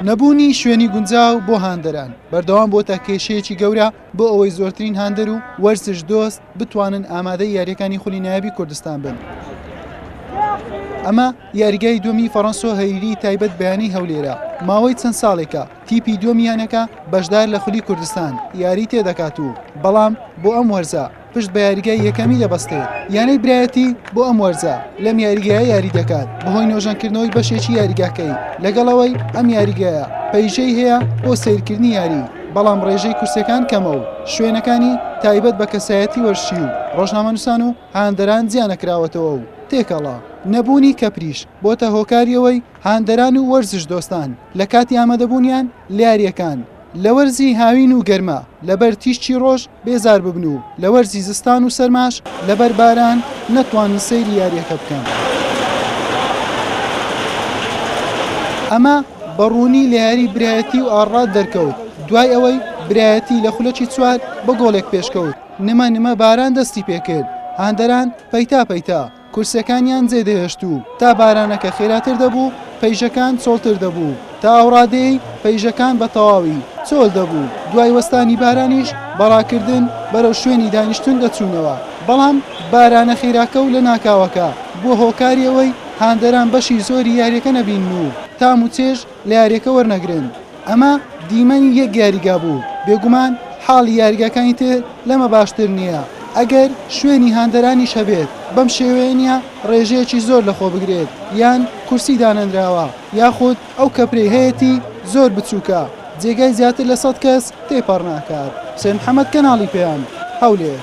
نەبوونی شوێنی گونجاو بۆ هاندەران بەردەوام بۆتە کێشەیەکی گەورە بۆ ئەوەی زۆرترین هاندەر و وەرزش دۆست بتوانن ئامادەی یاریەکانی خولی نایابی کوردستان بن. ئەمە یاریگای دومی فەڕەنسا هەیری تایبەت بەیانی هەولێرە ماوەی چەند ساڵێکە تیپی دومیانەکە بەشدار لە خولی کوردستان یاری تێدەکات و بەڵام بۆ ئەم وەرزە پشت بە یاریگای یەکەمی دەبەستێت یانەی برایەتی بۆ ئەم وەرزە لەم یاریگایە یاری دەکات بەهۆی نۆژەنکردنەوەی بەشێکی یاریگاکەی لەگەڵەوەی ئەم یاریگایە پەیژەی هەیە بۆ سیرکردنی یاری بەڵام ڕێژەی کورسەکان کەمە و شوێنەکانی تایبەت بە کەسایەتی وەرشی و ڕۆژنامەنووسان و هاندەران زیانەکراوەتەوە و تێکەڵا نەبوونی کەپریش بۆتە هۆکاریەوەی هاندەران و وەرزش دۆستان لە کاتی ئامادەبوونیان لە یاریەکان لە وەرزی هاوین و گەرمە لەبەر تیشتی ڕۆژ بێزار ببن و لە وەرزی زستان و سەرماش لەبەر باران نەتوانن سەیری یاریەکە بکەن. ئەمە بەڕوونی لە یاری برایەتی و ئاڕات دەرکەوت دوای ئەوەی برایەتی لە خولەکی چوار بە گۆڵێک پێشکەوت نمە باران دەستی پێکرد هاندەران پەیتا کورسەکانیان جێدەهێشت و تا بارانەکە خێراتر دەبوو پەیژەکان چۆڵتر دەبوو تا ئەوڕادەی پەیژەکان بە تەواوی چۆل دەبوو دوای وەستانی بارانیش بەڕاکردن بەرەو شوێنی دانیشتن دەچوونەوە بەڵام بارانە خێراکە و لە ناکاوەکە بۆ هۆکاریەوەی هاندەران بەشی زۆری یاریەکە نەبین و تام و چێژ لە یاریەکە وەرنەگرن ئەمە دیمەنی یەک یاریگا بوو بێگومان حاڵی یاریگاکانی تر لەمە باشتر نییە ئەگەر شوێنی هاندەرانی شەبێت بەم شێوەیە ڕێژەیەکی زۆر لەخۆ بگرێت یان کورسی دانەنراوە یاخود ئەو کەپرەی هەیەی زۆر بچووکە جێگای زیاتر لە 100 کەس تێپەڕ ناکات. حسێن محەممەد کەناڵی پێیان هەولێر.